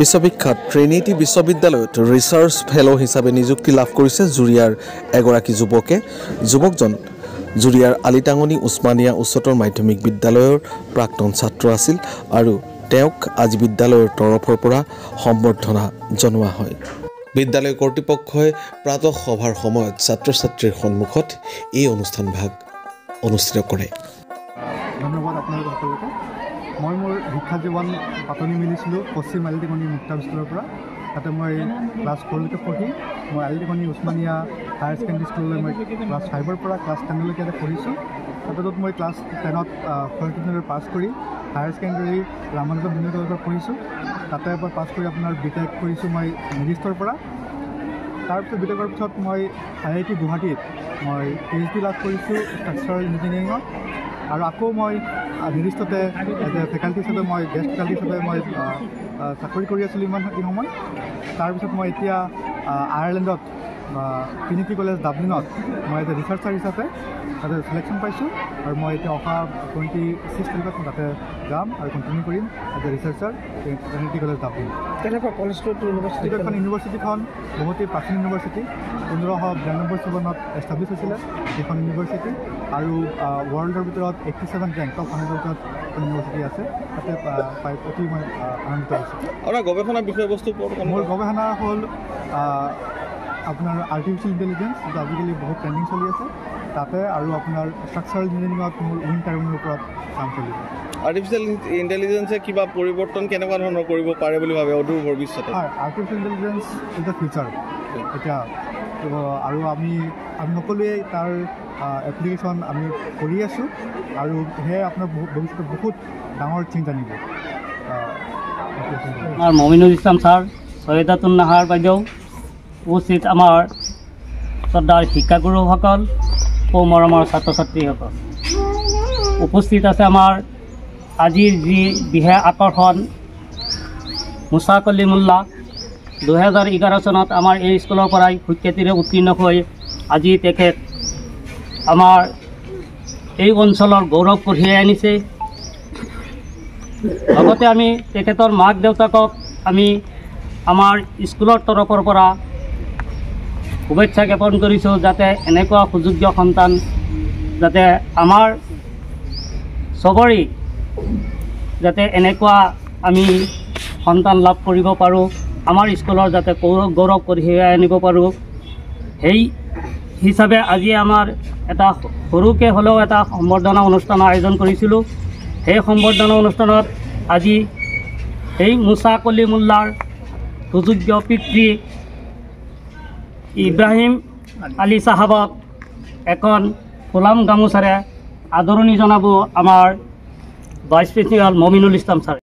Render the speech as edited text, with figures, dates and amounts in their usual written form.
বিশ্ববিখ্যাত ট্ৰিনিটি বিশ্ববিদ্যালয়ত ৰিচাৰ্চ ফেলো হিচাপে নিযুক্তি লাভ কৰিছে জুৰিয়াৰ এগৰাকী যুৱকে। যুৱকজন জুৰিয়াৰ আলিটাঙনি উছমানিয়া উচ্চতৰ মাধ্যমিক বিদ্যালয়ৰ প্ৰাক্তন ছাত্ৰ আছিল আৰু তেওঁক আজি বিদ্যালয়ৰ তৰফৰ পৰা সম্বৰ্ধনা জনোৱা হয়। বিদ্যালয় কৰ্তৃপক্ষই প্ৰাতঃ সভাৰ সময়ত ছাত্ৰ ছাত্ৰীৰ সন্মুখত এই অনুষ্ঠানভাগ অনুষ্ঠিত কৰে। ধন্যবাদ আপোনালোক সকলোকে। মই মোৰ শিক্ষা জীৱন পাতনি মেলিছিলোঁ পশ্চিম আলিটাঙনি মুক্তা স্কুলৰ পৰা। তাতে মই ক্লাছ 4লৈকে পঢ়ি মই আলিটাঙনি উছমানিয়া হায়াৰ ছেকেণ্ডেৰী স্কুললৈ মই ক্লাছ 5ৰ পৰা ক্লাছ 10লৈকে পঢ়িছোঁ। তাৰপিছত মই ক্লাছ 10ত ফৰ্টিনৰ পাছ কৰি হায়াৰ ছেকেণ্ডেৰী ৰামানুজন জুনিয়ৰ কলেজত পঢ়িছোঁ। তাতে এবাৰ পাছ কৰি আপোনাৰ বিটেক কৰিছোঁ মই নিৰ্দিষ্টৰ পৰা। তাৰপিছত বিটেকৰ পিছত মই IIT গুৱাহাটীত মই PhD লাভ কৰিছোঁ ষ্ট্ৰাকচাৰেল ইঞ্জিনিয়াৰিঙত। আৰু আকৌ মই নিৰ্দিষ্টতে এজ এ ফেকাল্টি হিচাপে মই গেষ্ট ফেকাল্টি হিচাপে মই চাকৰি কৰি আছিলোঁ ইমান সময়। তাৰপিছত মই এতিয়া আয়াৰলেণ্ডত ট্ৰিনিটি কলেজ ডাবলিনত মই এজ এ ৰিচাৰ্চাৰ হিচাপে তাতে চিলেকশ্যন পাইছোঁ আৰু মই এতিয়া অহা 26 তাৰিখত মই তাতে যাম আৰু কণ্টিনিউ কৰিম as a researcher Trinity College Dublin. কেনেকুৱা কলেজটো ইউনিভাৰ্চিটিখন বহুতেই প্ৰাচীন ইউনিভাৰ্চিটি, 1592 চনত এষ্টাব্লিছ হৈছিলে এইখন ইউনিভাৰ্চিটি আৰু ৱৰ্ল্ডৰ ভিতৰত 87 ৰেংক টপ 100ৰ ভিতৰত ইউনিভাৰ্চিটি আছে। তাতে পাই অতি মই আনন্দিত হৈছোঁ। আপোনাৰ গৱেষণাৰ বিষয়বস্তু মোৰ গৱেষণা হ'ল আপোনাৰ আৰ্টিফিচিয়েল ইণ্টেলিজেঞ্চ, যিটো আজিকালি বহুত ট্ৰেণ্ডিং চলি আছে তাতে, আৰু আপোনাৰ ষ্ট্ৰাকচাৰেল ইঞ্জিনিয়াৰিঙত মোৰ উইণ্ড টাৰ্বিনৰ ওপৰত কাম চলিব। আৰ্টিফিচিয়েল ইণ্টেলিজেঞ্চে কিবা পৰিৱৰ্তন কেনেকুৱা ধৰণৰ কৰিব পাৰে বুলি ভাবে অদূৰ ভৱিষ্যতে? হয়, artificial intelligence is the future এতিয়া। আৰু আমি সকলোৱে তাৰ এপ্লিকেশ্যন আমি কৰি আছোঁ আৰু সেয়ে আপোনাৰ ভৱিষ্যতে বহুত ডাঙৰ চেঞ্জ আনিব। আমাৰ মমিনুল ইছলাম ছাৰ, সৈয়দাতুন নাহাৰ বাইদেউ, উপস্থিত আমাৰ শ্ৰদ্ধাৰ শিক্ষাগুৰুসকল, সৌ মৰমৰ ছাত্ৰ ছাত্ৰীসকল, উপস্থিত আছে আমাৰ আজিৰ যি বিশেষ আকৰ্ষণ মুছা কলিমুল্লাহ। 2011 চনত আমাৰ এই স্কুলৰ পৰাই সুখ্যাতিৰে উত্তীৰ্ণ হৈ আজি তেখেত আমাৰ এই অঞ্চলৰ গৌৰৱ কঢ়িয়াই আনিছে। লগতে আমি তেখেতৰ মাক দেউতাকক আমি আমাৰ স্কুলৰ তৰফৰ পৰা শুভেচ্ছা জ্ঞাপন কৰিছোঁ, যাতে এনেকুৱা সুযোগ্য সন্তান যাতে আমাৰ চবৰে যাতে এনেকুৱা আমি সন্তান লাভ কৰিব পাৰোঁ, আমাৰ স্কুলৰ যাতে গৌৰৱ কঢ়িয়াই আনিব পাৰোঁ। সেই হিচাপে আজি আমাৰ এটা সৰুকৈ হ'লেও এটা সম্বৰ্ধনা অনুষ্ঠানৰ আয়োজন কৰিছিলোঁ। সেই সম্বৰ্ধনা অনুষ্ঠানত আজি এই মুছা কলিমুল্লাৰ সুযোগ্য পিতৃ ইব্ৰাহিম আলী চাহাবক এখন ফুলাম গামোচাৰে আদৰণি জনাব আমাৰ vice principal Mominul Islam sir.